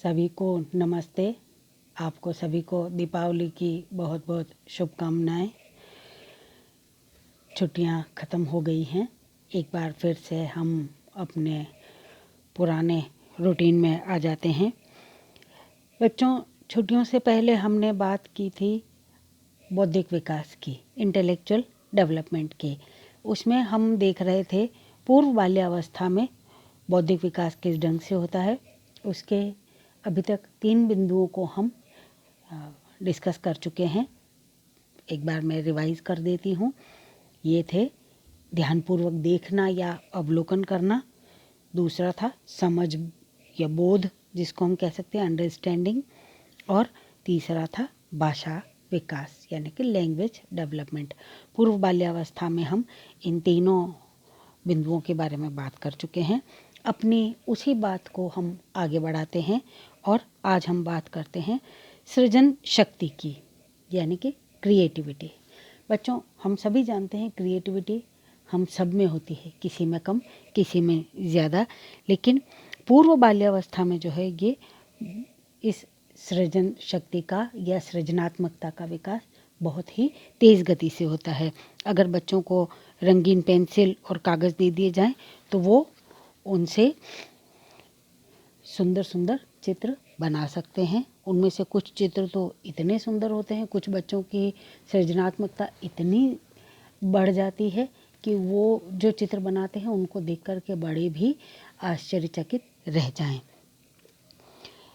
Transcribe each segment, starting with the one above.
सभी को नमस्ते। आपको सभी को दीपावली की बहुत बहुत शुभकामनाएं। छुट्टियां ख़त्म हो गई हैं। एक बार फिर से हम अपने पुराने रूटीन में आ जाते हैं। बच्चों, छुट्टियों से पहले हमने बात की थी बौद्धिक विकास की, इंटेलेक्चुअल डेवलपमेंट की। उसमें हम देख रहे थे पूर्व बाल्यावस्था में बौद्धिक विकास किस ढंग से होता है। उसके अभी तक 3 बिंदुओं को हम डिस्कस कर चुके हैं। एक बार मैं रिवाइज कर देती हूँ। ये थे ध्यानपूर्वक देखना या अवलोकन करना, दूसरा था समझ या बोध, जिसको हम कह सकते हैं अंडरस्टैंडिंग, और तीसरा था भाषा विकास यानी कि लैंग्वेज डेवलपमेंट। पूर्व बाल्यावस्था में हम इन तीनों बिंदुओं के बारे में बात कर चुके हैं। अपनी उसी बात को हम आगे बढ़ाते हैं और आज हम बात करते हैं सृजन शक्ति की, यानी कि क्रिएटिविटी। बच्चों, हम सभी जानते हैं क्रिएटिविटी हम सब में होती है, किसी में कम किसी में ज़्यादा, लेकिन पूर्व बाल्यावस्था में जो है ये इस सृजन शक्ति का या सृजनात्मकता का विकास बहुत ही तेज़ गति से होता है। अगर बच्चों को रंगीन पेंसिल और कागज़ दे दिए जाएं तो वो उनसे सुंदर सुंदर चित्र बना सकते हैं। उनमें से कुछ चित्र तो इतने सुंदर होते हैं, कुछ बच्चों की सृजनात्मकता इतनी बढ़ जाती है कि वो जो चित्र बनाते हैं उनको देख कर के बड़े भी आश्चर्यचकित रह जाएं।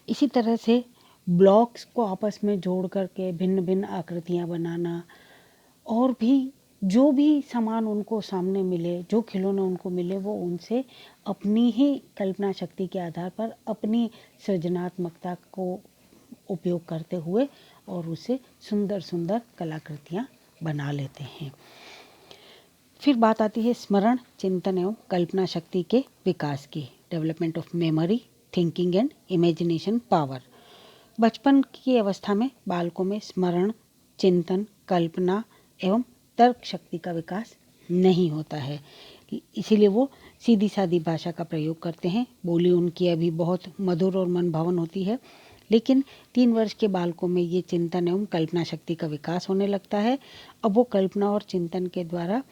इसी तरह से ब्लॉक्स को आपस में जोड़ करके भिन्न भिन्न आकृतियां बनाना, और भी जो भी सामान उनको सामने मिले, जो खिलौने उनको मिले, वो उनसे अपनी ही कल्पना शक्ति के आधार पर अपनी सृजनात्मकता को उपयोग करते हुए और उसे सुंदर सुंदर कलाकृतियां बना लेते हैं। फिर बात आती है स्मरण, चिंतन एवं कल्पना शक्ति के विकास की, development of memory, thinking and imagination power. बचपन की अवस्था में बालकों में स्मरण, चिंतन, कल्पना एवं तर्क शक्ति का विकास नहीं होता है, इसीलिए वो सीधी सादी भाषा का प्रयोग करते हैं। बोली उनकी अभी बहुत मधुर और मनभावन होती है, लेकिन 3 वर्ष के बालकों में ये चिंतन एवं कल्पना शक्ति का विकास होने लगता है। अब वो कल्पना और चिंतन के द्वारा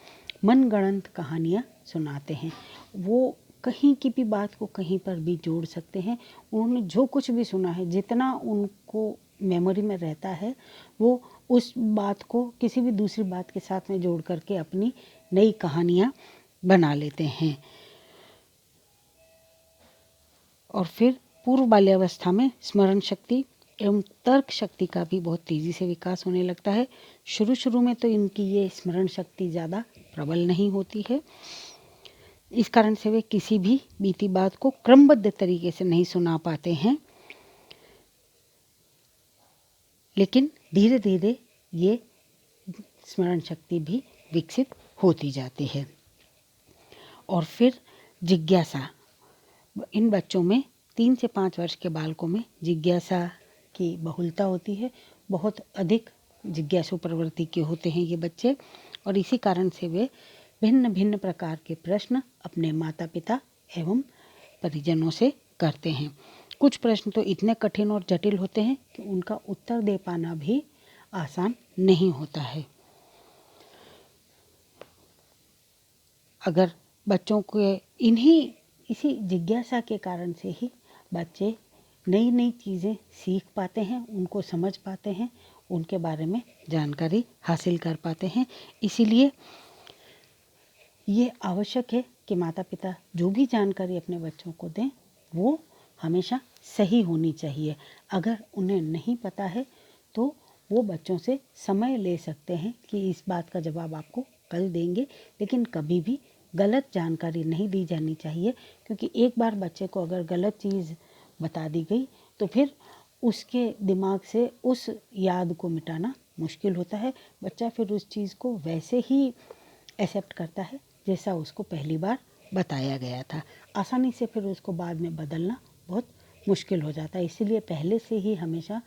मनगढ़ंत कहानियाँ सुनाते हैं। वो कहीं की भी बात को कहीं पर भी जोड़ सकते हैं। उन्होंने जो कुछ भी सुना है, जितना उनको मेमोरी में रहता है, वो उस बात को किसी भी दूसरी बात के साथ में जोड़ करके अपनी नई कहानियाँ बना लेते हैं। और फिर पूर्व बाल्यावस्था में स्मरण शक्ति एवं तर्क शक्ति का भी बहुत तेज़ी से विकास होने लगता है। शुरू में तो इनकी ये स्मरण शक्ति ज़्यादा प्रबल नहीं होती है। इस कारण से वे किसी भी बीती बात को क्रमबद्ध तरीके से नहीं सुना पाते हैं, लेकिन धीरे धीरे ये स्मरण शक्ति भी विकसित होती जाती है। और फिर जिज्ञासा, इन बच्चों में 3 से 5 वर्ष के बालकों में जिज्ञासा की बहुलता होती है। बहुत अधिक जिज्ञासु प्रवृत्ति के होते हैं ये बच्चे, और इसी कारण से वे भिन्न भिन्न प्रकार के प्रश्न अपने माता पिता एवं परिजनों से करते हैं। कुछ प्रश्न तो इतने कठिन और जटिल होते हैं कि उनका उत्तर दे पाना भी आसान नहीं होता है। अगर बच्चों को इसी जिज्ञासा के कारण से ही बच्चे नई नई चीज़ें सीख पाते हैं, उनको समझ पाते हैं, उनके बारे में जानकारी हासिल कर पाते हैं। इसीलिए ये आवश्यक है कि माता पिता जो भी जानकारी अपने बच्चों को दें वो हमेशा सही होनी चाहिए। अगर उन्हें नहीं पता है तो वो बच्चों से समय ले सकते हैं कि इस बात का जवाब आपको कल देंगे, लेकिन कभी भी गलत जानकारी नहीं दी जानी चाहिए, क्योंकि एक बार बच्चे को अगर गलत चीज़ बता दी गई तो फिर उसके दिमाग से उस याद को मिटाना मुश्किल होता है। बच्चा फिर उस चीज़ को वैसे ही एक्सेप्ट करता है जैसा उसको पहली बार बताया गया था। आसानी से फिर उसको बाद में बदलना बहुत मुश्किल हो जाता है। इसीलिए पहले से ही हमेशा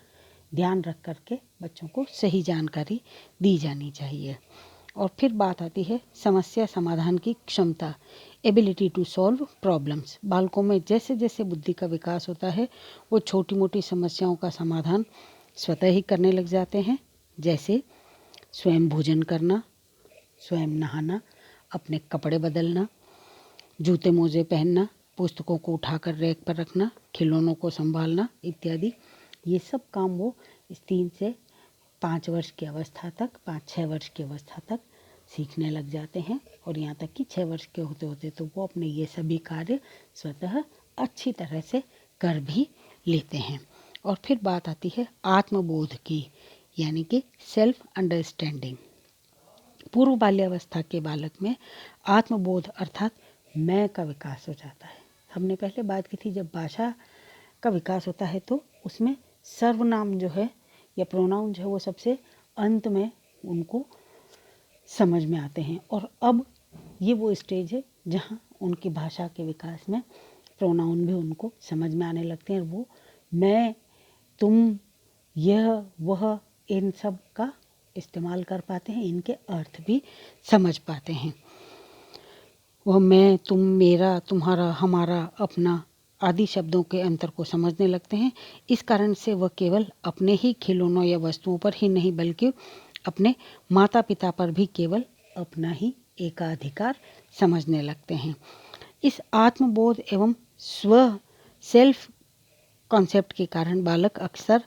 ध्यान रख कर के बच्चों को सही जानकारी दी जानी चाहिए। और फिर बात आती है समस्या समाधान की क्षमता, एबिलिटी टू सॉल्व प्रॉब्लम्स। बालकों में जैसे जैसे बुद्धि का विकास होता है वो छोटी मोटी समस्याओं का समाधान स्वतः ही करने लग जाते हैं, जैसे स्वयं भोजन करना, स्वयं नहाना, अपने कपड़े बदलना, जूते मोजे पहनना, पुस्तकों को उठाकर रैक पर रखना, खिलौनों को संभालना इत्यादि। ये सब काम वो इस 3 से 5 वर्ष की अवस्था तक, 5-6 वर्ष की अवस्था तक सीखने लग जाते हैं। और यहाँ तक कि 6 वर्ष के होते होते तो वो अपने ये सभी कार्य स्वतः अच्छी तरह से कर भी लेते हैं। और फिर बात आती है आत्मबोध की, यानी कि सेल्फ अंडरस्टैंडिंग। पूर्व बाल्यावस्था के बालक में आत्मबोध अर्थात मैं का विकास हो जाता है। हमने पहले बात की थी, जब भाषा का विकास होता है तो उसमें सर्वनाम जो है या प्रोनाउन जो है वो सबसे अंत में उनको समझ में आते हैं। और अब ये वो स्टेज है जहाँ उनकी भाषा के विकास में प्रोनाउन भी उनको समझ में आने लगते हैं और वो मैं, तुम, यह, वह, इन सब का इस्तेमाल कर पाते हैं, इनके अर्थ भी समझ पाते हैं। वह मैं, तुम, मेरा, तुम्हारा, हमारा, अपना आदि शब्दों के अंतर को समझने लगते हैं। इस कारण से वह केवल अपने ही खिलौनों या वस्तुओं पर ही नहीं बल्कि अपने माता पिता पर भी केवल अपना ही एकाधिकार समझने लगते हैं। इस आत्मबोध एवं सेल्फ कॉन्सेप्ट के कारण बालक अक्सर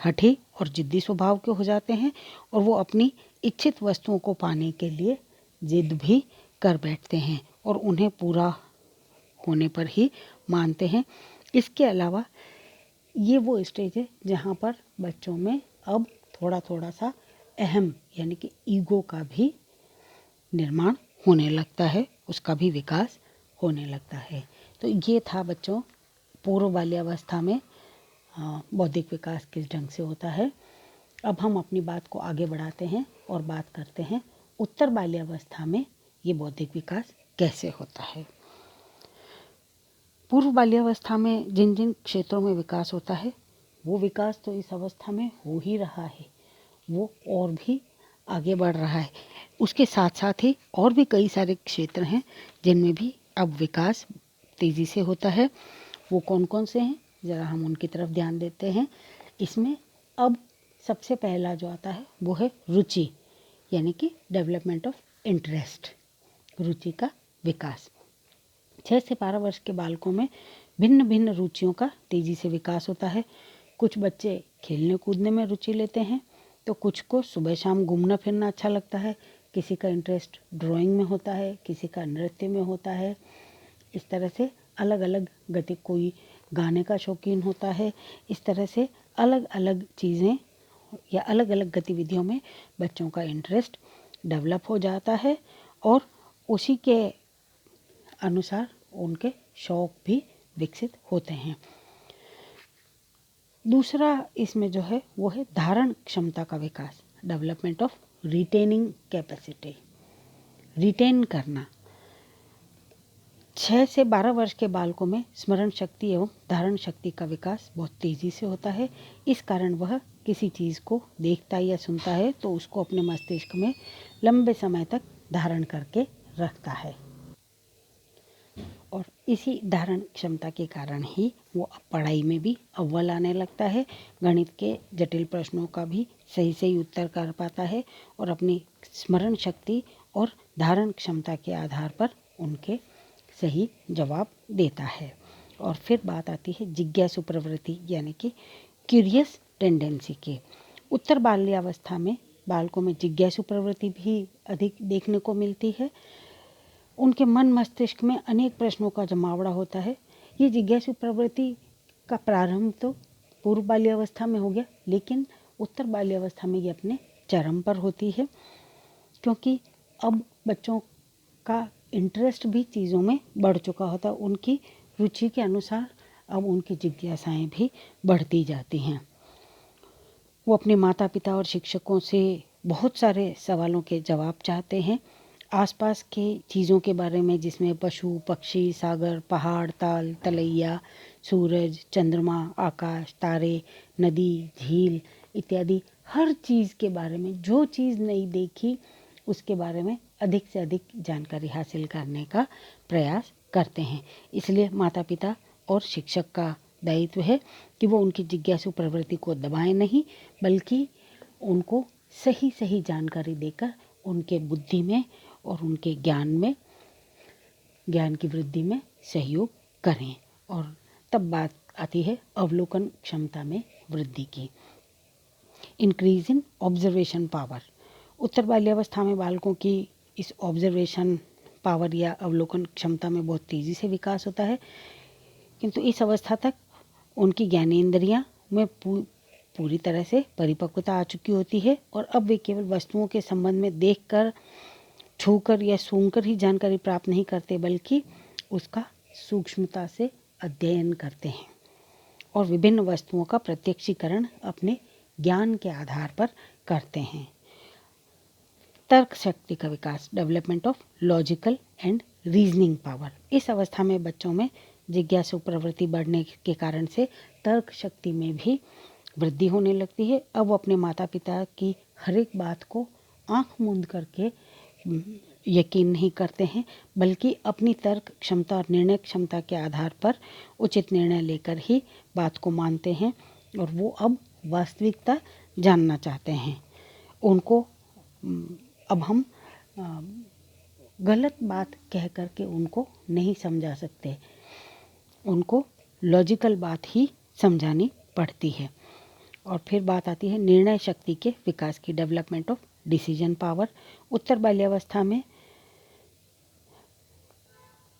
हठी और जिद्दी स्वभाव के हो जाते हैं और वो अपनी इच्छित वस्तुओं को पाने के लिए जिद भी कर बैठते हैं और उन्हें पूरा होने पर ही मानते हैं। इसके अलावा ये वो स्टेज है जहाँ पर बच्चों में अब थोड़ा थोड़ा सा अहम यानी कि ईगो का भी निर्माण होने लगता है, उसका भी विकास होने लगता है। तो ये था बच्चों पूर्व बाल्यावस्था में बौद्धिक विकास किस ढंग से होता है। अब हम अपनी बात को आगे बढ़ाते हैं और बात करते हैं उत्तर बाल्यावस्था में ये बौद्धिक विकास कैसे होता है। पूर्व बाल्यावस्था में जिन जिन क्षेत्रों में विकास होता है वो विकास तो इस अवस्था में हो ही रहा है, वो और भी आगे बढ़ रहा है। उसके साथ साथ ही और भी कई सारे क्षेत्र हैं जिनमें भी अब विकास तेज़ी से होता है। वो कौन कौन से हैं, ज़रा हम उनकी तरफ ध्यान देते हैं। इसमें अब सबसे पहला जो आता है वो है रुचि, यानी कि डेवलपमेंट ऑफ इंटरेस्ट, रुचि का विकास। 6 से 12 वर्ष के बालकों में भिन्न भिन्न रुचियों का तेज़ी से विकास होता है। कुछ बच्चे खेलने कूदने में रुचि लेते हैं तो कुछ को सुबह शाम घूमना फिरना अच्छा लगता है, किसी का इंटरेस्ट ड्राइंग में होता है, किसी का नृत्य में होता है। इस तरह से अलग अलग गति, कोई गाने का शौकीन होता है। इस तरह से अलग अलग चीज़ें या अलग अलग गतिविधियों में बच्चों का इंटरेस्ट डेवलप हो जाता है और उसी के अनुसार उनके शौक भी विकसित होते हैं। दूसरा इसमें जो है वो है धारण क्षमता का विकास, development of retaining capacity, retain करना। 6 से 12 वर्ष के बालकों में स्मरण शक्ति एवं धारण शक्ति का विकास बहुत तेज़ी से होता है। इस कारण वह किसी चीज़ को देखता या सुनता है तो उसको अपने मस्तिष्क में लंबे समय तक धारण करके रखता है और इसी धारण क्षमता के कारण ही वो पढ़ाई में भी अव्वल आने लगता है, गणित के जटिल प्रश्नों का भी सही सही उत्तर कर पाता है और अपनी स्मरण शक्ति और धारण क्षमता के आधार पर उनके सही जवाब देता है। और फिर बात आती है जिज्ञासु प्रवृत्ति यानी कि क्यूरियस टेंडेंसी के। उत्तर बाल्यावस्था में बालकों में जिज्ञासु प्रवृत्ति भी अधिक देखने को मिलती है। उनके मन मस्तिष्क में अनेक प्रश्नों का जमावड़ा होता है। ये जिज्ञासु प्रवृत्ति का प्रारंभ तो पूर्व बाल्यावस्था में हो गया, लेकिन उत्तर बाल्यावस्था में ये अपने चरम पर होती है, क्योंकि अब बच्चों का इंटरेस्ट भी चीज़ों में बढ़ चुका होता है। उनकी रुचि के अनुसार अब उनकी जिज्ञासाएं भी बढ़ती जाती हैं। वो अपने माता पिता और शिक्षकों से बहुत सारे सवालों के जवाब चाहते हैं। आसपास के चीज़ों के बारे में, जिसमें पशु पक्षी, सागर, पहाड़, ताल, तलैया, सूरज, चंद्रमा, आकाश, तारे, नदी, झील इत्यादि हर चीज़ के बारे में, जो चीज़ नहीं देखी उसके बारे में अधिक से अधिक जानकारी हासिल करने का प्रयास करते हैं। इसलिए माता पिता और शिक्षक का दायित्व है कि वो उनकी जिज्ञासु प्रवृत्ति को दबाएं नहीं, बल्कि उनको सही सही जानकारी देकर उनके बुद्धि में और उनके ज्ञान की वृद्धि में सहयोग करें। और तब बात आती है अवलोकन क्षमता में वृद्धि की। Increase in observation power. उत्तर बाल्यावस्था में बालकों की इस ऑब्जर्वेशन पावर या अवलोकन क्षमता में बहुत तेज़ी से विकास होता है, किंतु इस अवस्था तक उनकी ज्ञानेंद्रियां में पूरी तरह से परिपक्वता आ चुकी होती है और अब वे केवल वस्तुओं के संबंध में देखकर, छूकर या सूंघकर ही जानकारी प्राप्त नहीं करते, बल्कि उसका सूक्ष्मता से अध्ययन करते हैं और विभिन्न वस्तुओं का प्रत्यक्षीकरण अपने ज्ञान के आधार पर करते हैं। तर्क शक्ति का विकास, development of logical and reasoning power. इस अवस्था में बच्चों में जिज्ञासु प्रवृत्ति बढ़ने के कारण से तर्क शक्ति में भी वृद्धि होने लगती है। अब वो अपने माता पिता की हर एक बात को आंख मूंद करके यकीन नहीं करते हैं, बल्कि अपनी तर्क क्षमता और निर्णय क्षमता के आधार पर उचित निर्णय लेकर ही बात को मानते हैं और वो अब वास्तविकता जानना चाहते हैं। उनको अब हम गलत बात कह करके उनको नहीं समझा सकते, उनको लॉजिकल बात ही समझानी पड़ती है। और फिर बात आती है निर्णय शक्ति के विकास की, डेवलपमेंट ऑफ डिसीजन पावर। उत्तर बाल्यावस्था में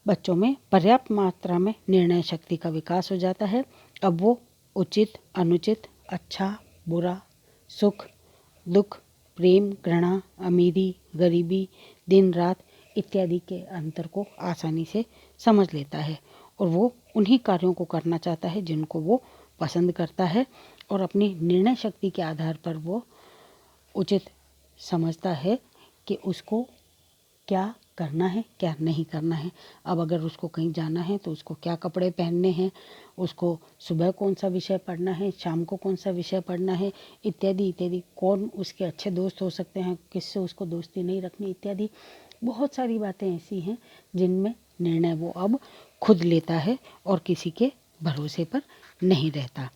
बच्चों में पर्याप्त मात्रा में निर्णय शक्ति का विकास हो जाता है। अब वो उचित, अनुचित, अच्छा, बुरा, सुख, दुख, प्रेम, घृणा, अमीरी, गरीबी, दिन रात इत्यादि के अंतर को आसानी से समझ लेता है और वो उन्हीं कार्यों को करना चाहता है जिनको वो पसंद करता है और अपनी निर्णय शक्ति के आधार पर वो उचित समझता है कि उसको क्या करना है, क्या नहीं करना है। अब अगर उसको कहीं जाना है तो उसको क्या कपड़े पहनने हैं, उसको सुबह कौन सा विषय पढ़ना है, शाम को कौन सा विषय पढ़ना है, इत्यादि इत्यादि, कौन उसके अच्छे दोस्त हो सकते हैं, किससे उसको दोस्ती नहीं रखनी, इत्यादि बहुत सारी बातें ऐसी हैं जिनमें निर्णय वो अब खुद लेता है और किसी के भरोसे पर नहीं रहता।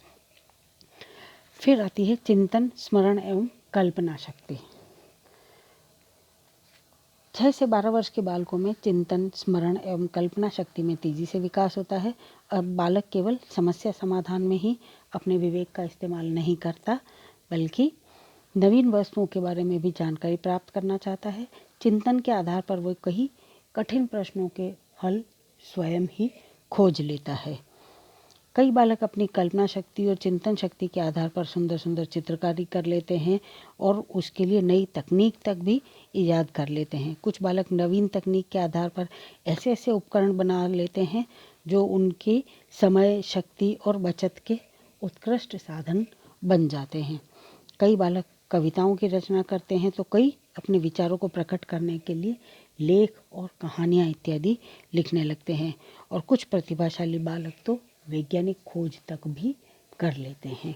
फिर आती है चिंतन, स्मरण एवं कल्पना शक्ति। 6 से 12 वर्ष के बालकों में चिंतन, स्मरण एवं कल्पना शक्ति में तेजी से विकास होता है। अब बालक केवल समस्या समाधान में ही अपने विवेक का इस्तेमाल नहीं करता, बल्कि नवीन वस्तुओं के बारे में भी जानकारी प्राप्त करना चाहता है। चिंतन के आधार पर वो कई कठिन प्रश्नों के हल स्वयं ही खोज लेता है। कई बालक अपनी कल्पना शक्ति और चिंतन शक्ति के आधार पर सुंदर सुंदर चित्रकारी कर लेते हैं और उसके लिए नई तकनीक तक भी ईजाद कर लेते हैं। कुछ बालक नवीन तकनीक के आधार पर ऐसे ऐसे उपकरण बना लेते हैं जो उनकी समय, शक्ति और बचत के उत्कृष्ट साधन बन जाते हैं। कई बालक कविताओं की रचना करते हैं तो कई अपने विचारों को प्रकट करने के लिए लेख और कहानियाँ इत्यादि लिखने लगते हैं और कुछ प्रतिभाशाली बालक तो वैज्ञानिक खोज तक भी कर लेते हैं।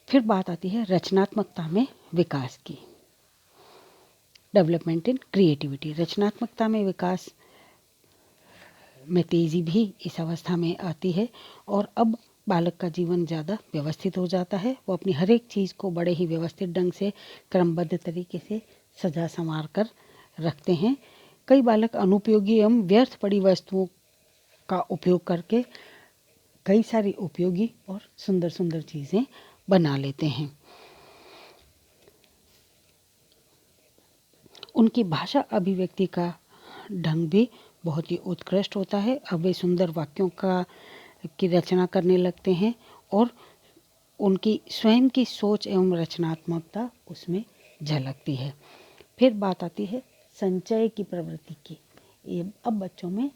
फिर बात आती है रचनात्मकता में विकास की, डेवलपमेंट इन क्रिएटिविटी। रचनात्मकता में विकास में तेज़ी भी इस अवस्था में आती है और अब बालक का जीवन ज़्यादा व्यवस्थित हो जाता है। वो अपनी हर एक चीज़ को बड़े ही व्यवस्थित ढंग से, क्रमबद्ध तरीके से सजा संवार कर रखते हैं। कई बालक अनुपयोगी एवं व्यर्थ पड़ी वस्तुओं का उपयोग करके कई सारी उपयोगी और सुंदर सुंदर चीज़ें बना लेते हैं। उनकी भाषा अभिव्यक्ति का ढंग भी बहुत ही उत्कृष्ट होता है। अब वे सुंदर वाक्यों की रचना करने लगते हैं और उनकी स्वयं की सोच एवं रचनात्मकता उसमें झलकती है। फिर बात आती है संचय की प्रवृत्ति की। ये अब बच्चों में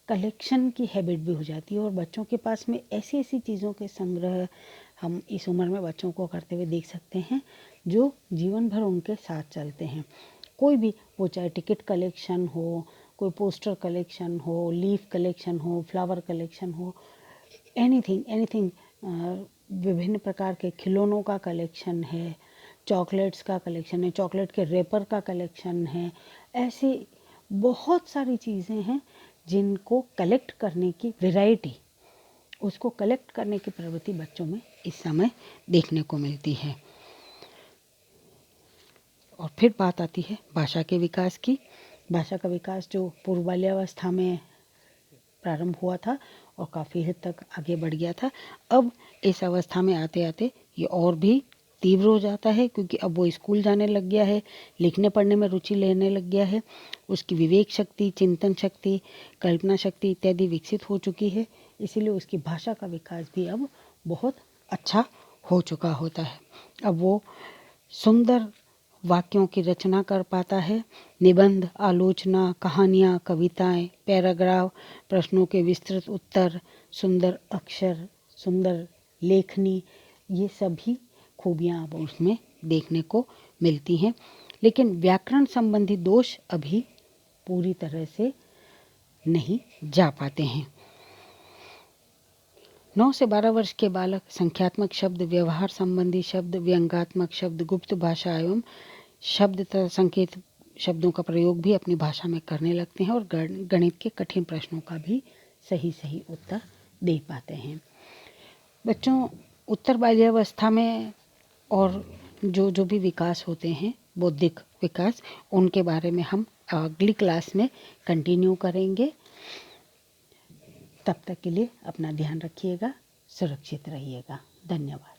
कलेक्शन की हैबिट भी हो जाती है और बच्चों के पास में ऐसी ऐसी चीज़ों के संग्रह हम इस उम्र में बच्चों को करते हुए देख सकते हैं जो जीवन भर उनके साथ चलते हैं। कोई भी, वो चाहे टिकट कलेक्शन हो, कोई पोस्टर कलेक्शन हो, लीफ कलेक्शन हो, फ्लावर कलेक्शन हो, एनीथिंग, विभिन्न प्रकार के खिलौनों का कलेक्शन है, चॉकलेट्स का कलेक्शन है, चॉकलेट के रेपर का कलेक्शन है। ऐसी बहुत सारी चीज़ें हैं जिनको कलेक्ट करने की वैरायटी, उसको कलेक्ट करने की प्रवृत्ति बच्चों में इस समय देखने को मिलती है। और फिर बात आती है भाषा के विकास की। भाषा का विकास जो पूर्व बाल्यावस्था में प्रारंभ हुआ था और काफ़ी हद तक आगे बढ़ गया था, अब इस अवस्था में आते आते ये और भी तीव्र हो जाता है, क्योंकि अब वो स्कूल जाने लग गया है, लिखने पढ़ने में रुचि लेने लग गया है, उसकी विवेक शक्ति, चिंतन शक्ति, कल्पना शक्ति इत्यादि विकसित हो चुकी है। इसीलिए उसकी भाषा का विकास भी अब बहुत अच्छा हो चुका होता है। अब वो सुंदर वाक्यों की रचना कर पाता है। निबंध, आलोचना, कहानियाँ, कविताएं, पैराग्राफ, प्रश्नों के विस्तृत उत्तर, सुंदर अक्षर, सुंदर लेखनी, ये सभी खूबियाँ अब उसमें देखने को मिलती हैं। लेकिन व्याकरण संबंधी दोष अभी पूरी तरह से नहीं जा पाते हैं। 9 से 12 वर्ष के बालक संख्यात्मक शब्द, व्यवहार संबंधी शब्द, व्यंग्यात्मक शब्द, गुप्त भाषा एवं शब्द तथा संकेत शब्दों का प्रयोग भी अपनी भाषा में करने लगते हैं और गणित के कठिन प्रश्नों का भी सही सही उत्तर दे पाते हैं। बच्चों, उत्तर बाल्यावस्था में और जो जो भी विकास होते हैं, बौद्धिक विकास, उनके बारे में हम अगली क्लास में कंटिन्यू करेंगे। तब तक के लिए अपना ध्यान रखिएगा, सुरक्षित रहिएगा। धन्यवाद।